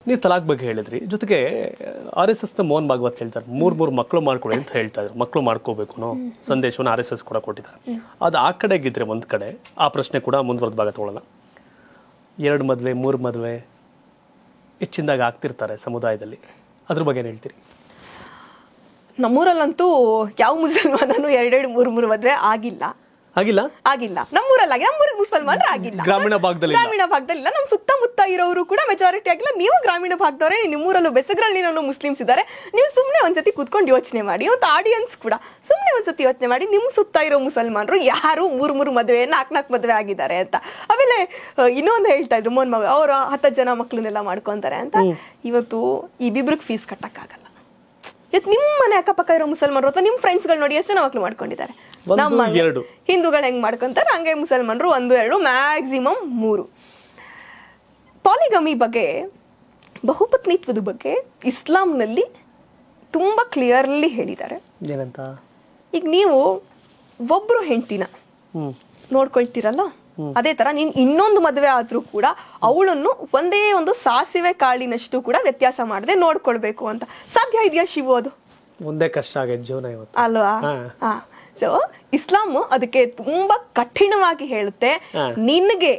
ನೀವು ತಲಾಕ್ ಬಗ್ಗೆ ಹೇಳಿದ್ರಿ, ಜೊತೆಗೆ RSS ನ ಮೋಹನ್ ಭಾಗವತ್ ಹೇಳ್ತಾರೆ ಮೂರ್ ಮಕ್ಕಳು ಮಾಡ್ಕೊಳ್ಳಿ ಅಂತ ಹೇಳ್ತಾ ಇದ್ರು. ಮಕ್ಕಳು ಮಾಡ್ಕೋಬೇಕು ಅನ್ನೋ ಸಂದೇಶವನ್ನು RSS ಕೂಡ ಕೊಟ್ಟಿದ್ದಾರೆ. ಅದು ಆ ಕಡೆಗಿದ್ರೆ ಒಂದ್ ಕಡೆ ಆ ಪ್ರಶ್ನೆ ಕೂಡ ಮುಂದುವರೆದ ಭಾಗ ತಗೊಳ್ಳೋಣ. 2 ಮದುವೆ 3 ಮದುವೆ ಹೆಚ್ಚಿನದಾಗ ಆಗ್ತಿರ್ತಾರೆ ಸಮುದಾಯದಲ್ಲಿ, ಅದ್ರ ಬಗ್ಗೆ ಏನ್ ಹೇಳ್ತೀರಿ? ನಮ್ಮೂರಲ್ಲಂತೂ ಯಾವ ಮುಸಲ್ಮಾನನು 2-3 ಮದುವೆ ಆಗಿಲ್ಲ. ನಮ್ಮೂರಲ್ಲಿ ಮುಸಲ್ಮಾನರು ಆಗಿಲ್ಲ. ಗ್ರಾಮೀಣ ಭಾಗದಲ್ಲಿ ನಮ್ ಸುತ್ತಮುತ್ತ ಇರೋರು ಕೂಡ ಮೆಜಾರಿಟಿ ಆಗಿಲ್ಲ. ನೀವು ಗ್ರಾಮೀಣ ಭಾಗದವರೇ, ನಿಮ್ಮೂರಲ್ಲೂ ಬೆಸಗರಲ್ಲಿ ಮುಸ್ಲಿಮ್ಸ್ ಇದ್ದಾರೆ. ನೀವು ಸುಮ್ನೆ ಒಂದ್ಸತಿ ಕುತ್ಕೊಂಡು ಯೋಚನೆ ಮಾಡಿ, ಇವತ್ತು ಆಡಿಯನ್ಸ್ ಕೂಡ ಸುಮ್ನೆ ಒಂದ್ಸತಿ ಯೋಚನೆ ಮಾಡಿ, ನಿಮ್ ಸುತ್ತ ಇರೋ ಮುಸಲ್ಮಾನರು ಯಾರು 3 ಮದುವೆ 4 ಮದುವೆ ಆಗಿದ್ದಾರೆ ಅಂತ. ಆಮೇಲೆ ಇನ್ನೊಂದು ಹೇಳ್ತಾ ಇದ್ರು ಮೋಹನ್ ಮಗ, ಅವ್ರು 10 ಜನ ಮಕ್ಳನ್ನೆಲ್ಲ ಮಾಡ್ಕೊಂತಾರೆ ಅಂತ. ಇವತ್ತು ಇಬ್ಬಿಬ್ರಿಗೆ ಫೀಸ್ ಕಟ್ಟಕ್ಕಾಗಲ್ಲ. ನಿಮ್ ಮನೆ ಅಕ್ಕಪಕ್ಕ ಇರೋ ಮುಸಲ್ಮಾನರು ಅಥವಾ ನಿಮ್ ಫ್ರೆಂಡ್ಸ್ಗಳು ನೋಡಿ ಎಷ್ಟು ಜನ ಮಕ್ಳು ಮಾಡ್ಕೊಂಡಿದ್ದಾರೆ. ನಮ್ಮ ಹಿಂದೂಗಳು ಹೆಂಗ್ ಮಾಡ್ಕೊಂತಾರೆ ಹಂಗೆ ಮುಸಲ್ಮಾನರು 1-2 ಮ್ಯಾಕ್ಸಿಮಮ್ 3. ಪಾಲಿಗಮಿ ಬಗ್ಗೆ, ಬಹುಪತ್ನಿತ್ವದ ಬಗ್ಗೆ ಇಸ್ಲಾಂನಲ್ಲಿ ತುಂಬಾ ಕ್ಲಿಯರ್ಲಿ ಹೇಳಿದ್ದಾರೆ. ಈಗ ನೀವು ಒಬ್ರು ಹೆಂಡತಿನ ನೋಡ್ಕೊಳ್ತೀರಲ್ಲ, ಅದೇ ತರ ನೀನ್ ಇನ್ನೊಂದು ಮದುವೆ ಆದ್ರೂ ಕೂಡ ಅವಳನ್ನು ಒಂದೇ ಒಂದು ಸಾಸಿವೆ ಕಾಳಿನಷ್ಟು ಕೂಡ ವ್ಯತ್ಯಾಸ ಮಾಡದೆ ನೋಡ್ಕೊಳ್ಬೇಕು ಅಂತ ಸಾಧ್ಯ ಇದೆಯಾ ಶಿವು? ಅದು ಮುಂದೆ ಕಷ್ಟ ಆಗಿದೆ ಜೀವನ ಇವತ್ತು ಅಲ್ವಾ? ಸೊ ಇಸ್ಲಾಂ ಅದಕ್ಕೆ ತುಂಬಾ ಕಠಿಣವಾಗಿ ಹೇಳುತ್ತೆ, ನಿನ್ಗೆ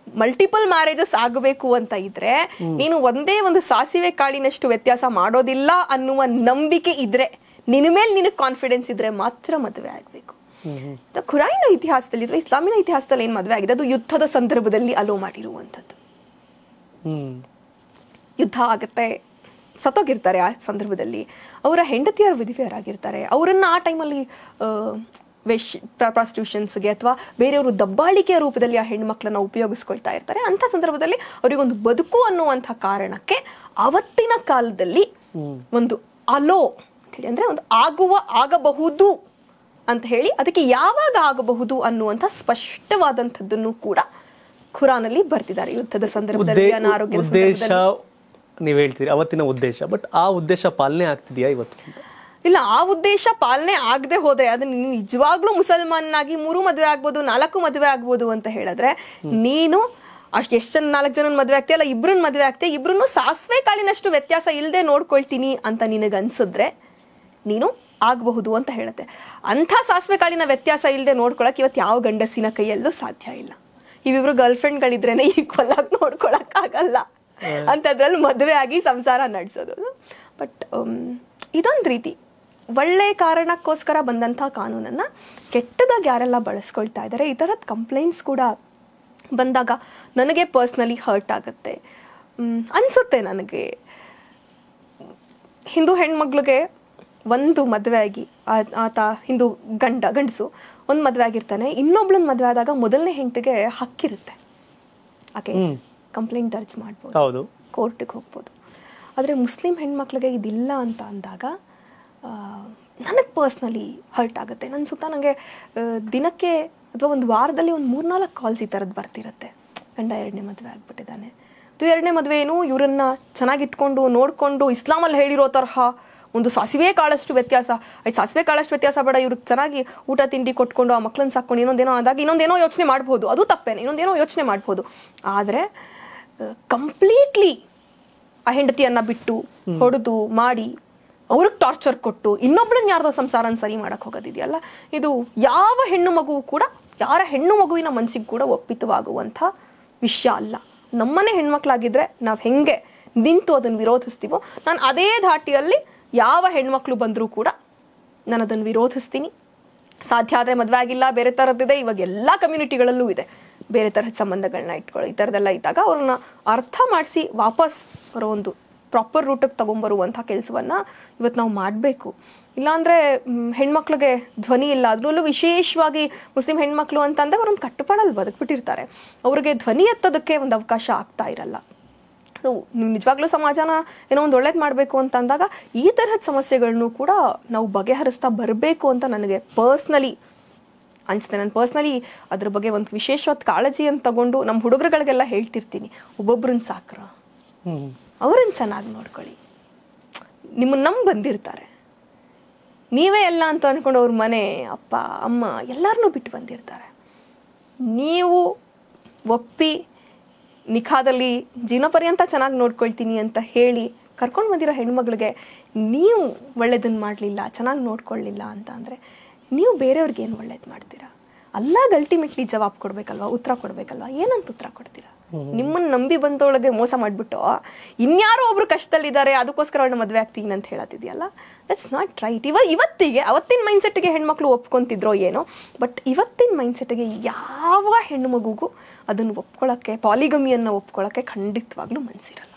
ಮಲ್ಟಿಪಲ್ ಮ್ಯಾರೇಜಸ್ ಆಗಬೇಕು ಅಂತ ಇದ್ರೆ ನೀನು ಒಂದೇ ಒಂದು ಸಾಸಿವೆ ಕಾಳಿನಷ್ಟು ವ್ಯತ್ಯಾಸ ಮಾಡೋದಿಲ್ಲ ಅನ್ನುವ ನಂಬಿಕೆ ಇದ್ರೆ, ನಿನ್ನ ಮೇಲೆ ನಿನಗೆ ಕಾನ್ಫಿಡೆನ್ಸ್ ಇದ್ರೆ ಮಾತ್ರ ಮದುವೆ ಆಗ್ಬೇಕು. ಖುರಾನಿನ ಇತಿಹಾಸದಲ್ಲಿ ಅಥವಾ ಇಸ್ಲಾಮಿನ ಇತಿಹಾಸದಲ್ಲಿ ಏನ್ ಮದುವೆ ಆಗಿದೆ ಅದು ಯುದ್ಧದ ಸಂದರ್ಭದಲ್ಲಿ ಅಲೋ ಮಾಡಿರುವಂತದ್ದು. ಯುದ್ಧ ಆಗತ್ತೆ, ಸತ್ತೋಗಿರ್ತಾರೆ ಆ ಸಂದರ್ಭದಲ್ಲಿ, ಅವರ ಹೆಂಡತಿಯರು ವಿಧವೆಯರಾಗಿರ್ತಾರೆ. ಅವರನ್ನ ಆ ಟೈಮಲ್ಲಿ ಪ್ರಾಸ್ಟಿಟ್ಯೂಷನ್ಸ್ಗೆ ಅಥವಾ ಬೇರೆಯವರು ದಬ್ಬಾಳಿಕೆಯ ರೂಪದಲ್ಲಿ ಆ ಹೆಣ್ಮಕ್ಳನ್ನ ಉಪಯೋಗಿಸ್ಕೊಳ್ತಾ ಇರ್ತಾರೆ. ಅಂತ ಸಂದರ್ಭದಲ್ಲಿ ಅವರಿಗೊಂದು ಬದುಕು ಅನ್ನುವಂಥ ಕಾರಣಕ್ಕೆ ಅವತ್ತಿನ ಕಾಲದಲ್ಲಿ ಒಂದು ಅಲೋ ಅಂತೇಳಿ, ಅಂದ್ರೆ ಒಂದು ಆಗಬಹುದು ಅಂತ ಹೇಳಿ, ಅದಕ್ಕೆ ಯಾವಾಗ ಆಗಬಹುದು ಅನ್ನುವಂಥ ಸ್ಪಷ್ಟವಾದಂಥದ್ದನ್ನು ಕೂಡ ಖುರಾನಲ್ಲಿ ಬರ್ತಿದ್ದಾರೆ. ಯುದ್ಧದ ಸಂದರ್ಭದಲ್ಲಿ, ಅನಾರೋಗ್ಯದ ಸಂದರ್ಭದಲ್ಲಿ. ನೀವ್ ಹೇಳ್ತೀರಿ ಅವತ್ತಿನ ಉದ್ದೇಶ, ಬಟ್ ಆ ಉದ್ದೇಶ ಪಾಲನೆ ಆಗ್ತಿದೆಯಾ ಇವತ್ತು? ಇಲ್ಲ, ಆ ಉದ್ದೇಶ ಪಾಲನೆ ಆಗದೆ ಹೋದ್ರೆ ಅದು ನೀನು ನಿಜವಾಗ್ಲೂ ಮುಸಲ್ಮಾನಾಗಿ 3 ಮದುವೆ ಆಗ್ಬೋದು 4 ಮದುವೆ ಆಗ್ಬೋದು ಅಂತ ಹೇಳಿದ್ರೆ, ನೀನು ಎಷ್ಟು 4 ಜನ ಮದುವೆ ಆಗ್ತೀಯ ಅಲ್ಲ, 2 ಮದುವೆ ಆಗ್ತೀಯ, 2 ಸಾಸಿವೆ ಕಾಳಿನಷ್ಟು ವ್ಯತ್ಯಾಸ ಇಲ್ಲದೆ ನೋಡ್ಕೊಳ್ತೀನಿ ಅಂತ ನಿನಗೆ ಅನ್ಸಿದ್ರೆ ನೀನು ಆಗಬಹುದು ಅಂತ ಹೇಳುತ್ತೆ. ಅಂಥ ಸಾಸಿವೆ ಕಾಳಿನ ವ್ಯತ್ಯಾಸ ಇಲ್ಲದೆ ನೋಡ್ಕೊಳಕ್ ಇವತ್ತು ಯಾವ ಗಂಡಸಿನ ಕೈಯಲ್ಲೂ ಸಾಧ್ಯ ಇಲ್ಲ. ಇವಿಬ್ರು ಗರ್ಲ್ ಫ್ರೆಂಡ್ಗಳಿದ್ರೇನೆ ಈಕ್ವಲ್ ಆಗಿ ನೋಡ್ಕೊಳಕ್ ಆಗಲ್ಲ ಅಂತದ್ರಲ್ಲಿ ಮದುವೆ ಆಗಿ ಸಂಸಾರ ನಡೆಸೋದು. ಬಟ್ ಇದೊಂದು ರೀತಿ ಒಳ್ಳೆ ಕಾರಣಕ್ಕೋಸ್ಕರ ಬಂದಂಥ ಕಾನೂನನ್ನ ಕೆಟ್ಟದಾಗಿ ಯಾರೆಲ್ಲ ಬಳಸ್ಕೊಳ್ತಾ ಇದ್ದಾರೆ, ಈ ಥರದ ಕಂಪ್ಲೇಂಟ್ಸ್ ಕೂಡ ಬಂದಾಗ ನನಗೆ ಪರ್ಸ್ನಲಿ ಹರ್ಟ್ ಆಗುತ್ತೆ. ಅನ್ಸುತ್ತೆ ನನಗೆ, ಹಿಂದೂ ಹೆಣ್ಮಗ್ಳಿಗೆ ಒಂದು ಮದುವೆ ಆಗಿ ಆತ ಹಿಂದೂ ಗಂಡಸು ಒಂದು ಮದುವೆ ಆಗಿರ್ತಾನೆ, ಇನ್ನೊಬ್ಳನ್ನ ಮದುವೆ ಆದಾಗ ಮೊದಲನೇ ಹೆಂಡತಿಗೆ ಹಕ್ಕಿರುತ್ತೆ, ಆಕೆ ಕಂಪ್ಲೇಂಟ್ ದರ್ಜ್ ಮಾಡ್ಬೋದು, ಕೋರ್ಟಿಗೆ ಹೋಗ್ಬೋದು. ಆದರೆ ಮುಸ್ಲಿಂ ಹೆಣ್ಮಕ್ಳಿಗೆ ಇದಿಲ್ಲ ಅಂತ ಅಂದಾಗ ನನಗೆ ಪರ್ಸ್ನಲಿ ಹರ್ಟ್ ಆಗುತ್ತೆ. ನನ್ನ ಸುತ್ತ ನನಗೆ ದಿನಕ್ಕೆ ಅಥವಾ ಒಂದು ವಾರದಲ್ಲಿ ಒಂದು 3-4 ಕಾಲ್ಸ್ ಈ ಥರದ್ದು ಬರ್ತಿರುತ್ತೆ. ಗಂಡ 2ನೇ ಮದುವೆ ಆಗ್ಬಿಟ್ಟಿದ್ದಾನೆ, ಅದು 2ನೇ ಮದುವೆ ಏನು ಇವರನ್ನ ಚೆನ್ನಾಗಿಟ್ಕೊಂಡು ನೋಡಿಕೊಂಡು ಇಸ್ಲಾಮಲ್ಲಿ ಹೇಳಿರೋ ತರಹ ಒಂದು ಸಾಸಿವೆ ಕಾಳಷ್ಟು ವ್ಯತ್ಯಾಸ, ಸಾಸಿವೆ ಕಾಳಷ್ಟು ವ್ಯತ್ಯಾಸ ಬೇಡ, ಇವ್ರಿಗೆ ಚೆನ್ನಾಗಿ ಊಟ ತಿಂಡಿ ಕೊಟ್ಕೊಂಡು ಆ ಮಕ್ಳನ್ನ ಸಾಕೊಂಡು ಇನ್ನೊಂದೇನೋ ಆದಾಗ ಇನ್ನೊಂದೇನೋ ಯೋಚನೆ ಮಾಡ್ಬೋದು, ಅದು ತಪ್ಪೇನೆ, ಇನ್ನೊಂದೇನೋ ಯೋಚನೆ ಮಾಡ್ಬೋದು. ಆದರೆ ಕಂಪ್ಲೀಟ್ಲಿ ಆ ಹೆಂಡತಿಯನ್ನ ಬಿಟ್ಟು ಹೊಡೆದು ಮಾಡಿ ಅವ್ರಿಗೆ ಟಾರ್ಚರ್ ಕೊಟ್ಟು ಇನ್ನೊಬ್ಳನ್ನ ಯಾರ್ದೋ ಸಂಸಾರನ ಸರಿ ಮಾಡಕ್ ಹೋಗೋದಿದೆಯಲ್ಲ, ಇದು ಯಾವ ಹೆಣ್ಣು ಮಗುವು ಕೂಡ, ಯಾರ ಹೆಣ್ಣು ಮಗುವಿನ ಮನಸ್ಸಿಗೆ ಕೂಡ ಒಪ್ಪಿತವಾಗುವಂಥ ವಿಷಯ ಅಲ್ಲ. ನಮ್ಮನೆ ಹೆಣ್ಮಕ್ಳಾಗಿದ್ರೆ ನಾವು ಹೆಂಗೆ ನಿಂತು ಅದನ್ನು ವಿರೋಧಿಸ್ತೀವೋ, ನಾನು ಅದೇ ಧಾಟಿಯಲ್ಲಿ ಯಾವ ಹೆಣ್ಮಕ್ಳು ಬಂದರೂ ಕೂಡ ನಾನು ಅದನ್ನು ವಿರೋಧಿಸ್ತೀನಿ. ಸಾಧ್ಯ ಆದರೆ ಮದುವೆ ಆಗಿಲ್ಲ, ಬೇರೆ ಥರದ್ದಿದೆ, ಇವಾಗ ಎಲ್ಲ ಕಮ್ಯುನಿಟಿಗಳಲ್ಲೂ ಇದೆ, ಬೇರೆ ತರಹದ ಸಂಬಂಧಗಳನ್ನ ಇಟ್ಕೊಳ್ಳಿ, ಈ ಥರದ್ದೆಲ್ಲ ಇದ್ದಾಗ ಅವ್ರನ್ನ ಅರ್ಥ ಮಾಡಿಸಿ ವಾಪಸ್ ಬರೋ ಒಂದು ಪ್ರಾಪರ್ ರೂಟಿಗೆ ತಗೊಂಬರುವಂಥ ಕೆಲಸವನ್ನು ಇವತ್ತು ನಾವು ಮಾಡಬೇಕು. ಇಲ್ಲಾಂದರೆ ಹೆಣ್ಮಕ್ಳಿಗೆ ಧ್ವನಿ ಇಲ್ಲ, ಅದರಲ್ಲೂ ವಿಶೇಷವಾಗಿ ಮುಸ್ಲಿಂ ಹೆಣ್ಮಕ್ಳು ಅಂತ ಅಂದಾಗ ಅವ್ರೊಂದು ಕಟ್ಟುಪಾಡಲ್ಲಿ ಬದುಕ್ಬಿಟ್ಟಿರ್ತಾರೆ, ಅವ್ರಿಗೆ ಧ್ವನಿ ಎತ್ತೋದಕ್ಕೆ ಒಂದು ಅವಕಾಶ ಆಗ್ತಾ ಇರಲ್ಲ. ನೀವು ನಿಜವಾಗ್ಲೂ ಸಮಾಜನ ಏನೋ ಒಂದು ಒಳ್ಳೇದು ಮಾಡಬೇಕು ಅಂತ ಅಂದಾಗ ಈ ತರಹದ ಸಮಸ್ಯೆಗಳನ್ನು ಕೂಡ ನಾವು ಬಗೆಹರಿಸ್ತಾ ಬರಬೇಕು ಅಂತ ನನಗೆ ಪರ್ಸ್ನಲಿ ಅನಿಸುತ್ತೆ. ನಾನು ಪರ್ಸ್ನಲಿ ಅದ್ರ ಬಗ್ಗೆ ಒಂದು ವಿಶೇಷವಾದ ಕಾಳಜಿಯನ್ನು ತಗೊಂಡು ನಮ್ಮ ಹುಡುಗರುಗಳಿಗೆಲ್ಲ ಹೇಳ್ತಿರ್ತೀನಿ, ಒಬ್ಬೊಬ್ರನ್ನ ಸಾಕ್ರ, ಅವ್ರನ್ನ ಚೆನ್ನಾಗಿ ನೋಡ್ಕೊಳ್ಳಿ, ನಿಮ್ಮನ್ನ ಬಂದಿರ್ತಾರೆ, ನೀವೇ ಎಲ್ಲ ಅಂತ ಅಂದ್ಕೊಂಡು ಅವ್ರ ಮನೆ ಅಪ್ಪ ಅಮ್ಮ ಎಲ್ಲರನ್ನೂ ಬಿಟ್ಟು ಬಂದಿರ್ತಾರೆ, ನೀವು ಒಪ್ಪಿ ನಿಖಾದಲ್ಲಿ ಜೀವನ ಪರ್ಯಂತ ಚೆನ್ನಾಗಿ ನೋಡ್ಕೊಳ್ತೀನಿ ಅಂತ ಹೇಳಿ ಕರ್ಕೊಂಡು ಬಂದಿರೋ ಹೆಣ್ಮಗಳಿಗೆ ನೀವು ಒಳ್ಳೇದನ್ನ ಮಾಡಲಿಲ್ಲ, ಚೆನ್ನಾಗಿ ನೋಡ್ಕೊಳ್ಳಿಲ್ಲ ಅಂತ ಅಂದರೆ ನೀವು ಬೇರೆಯವ್ರಿಗೆ ಏನು ಒಳ್ಳೇದು ಮಾಡ್ತೀರಾ? ಅಲ್ಲಾಗ ಅಲ್ಟಿಮೇಟ್ಲಿ ಜವಾಬ್ ಕೊಡ್ಬೇಕಲ್ವಾ, ಉತ್ತರ ಕೊಡ್ಬೇಕಲ್ವಾ? ಏನಂತ ಉತ್ತರ ಕೊಡ್ತೀರಾ? ನಿಮ್ಮನ್ನ ನಂಬಿ ಬಂದೊಳಗೆ ಮೋಸ ಮಾಡ್ಬಿಟ್ಟು ಇನ್ಯಾರೋ ಒಬ್ರು ಕಷ್ಟದಲ್ಲಿದ್ದಾರೆ ಅದಕ್ಕೋಸ್ಕರ ಅವಳನ್ನ ಮದುವೆ ಆಗ್ತೀನಿ ಅಂತ ಹೇಳತ್ತಿದೆಯಲ್ಲ, ದಟ್ಸ್ ನಾಟ್ ರೈಟ್. ಇವತ್ತಿಗೆ ಅವತ್ತಿನ ಮೈಂಡ್ಸೆಟ್ಗೆ ಹೆಣ್ಮಕ್ಳು ಒಪ್ಕೊಂತಿದ್ರೋ ಏನೋ, ಬಟ್ ಇವತ್ತಿನ ಮೈಂಡ್ಸೆಟ್ಗೆ ಯಾವ ಹೆಣ್ಣು ಮಗುಗೂ ಅದನ್ನು ಒಪ್ಕೊಳ್ಳೋಕ್ಕೆ, ಪಾಲಿಗಮಿಯನ್ನು ಒಪ್ಕೊಳ್ಳೋಕ್ಕೆ ಖಂಡಿತವಾಗ್ಲೂ ಮನಸ್ಸಿರಲ್ಲ.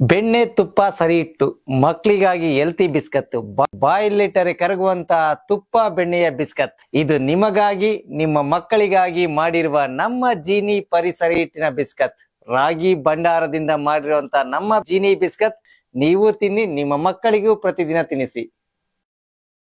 ಬೆಣ್ಣೆ ತುಪ್ಪ ಸರಿ ಇಟ್ಟು ಮಕ್ಕಳಿಗಾಗಿ ಹೆಲ್ತಿ ಬಿಸ್ಕತ್, ಬಾಯಲ್ಲಿಟ್ಟರೆ ಕರಗುವಂತ ತುಪ್ಪ ಬೆಣ್ಣೆಯ ಬಿಸ್ಕತ್, ಇದು ನಿಮಗಾಗಿ ನಿಮ್ಮ ಮಕ್ಕಳಿಗಾಗಿ ಮಾಡಿರುವ ನಮ್ಮ ಜೀನಿ ಪರಿಸರ ಹಿಟ್ಟಿನ ಬಿಸ್ಕತ್. ರಾಗಿ ಭಂಡಾರದಿಂದ ಮಾಡಿರುವಂತ ನಮ್ಮ ಜೀನಿ ಬಿಸ್ಕತ್ ನೀವು ತಿನ್ನಿ, ನಿಮ್ಮ ಮಕ್ಕಳಿಗೂ ಪ್ರತಿದಿನ ತಿನ್ನಿಸಿ.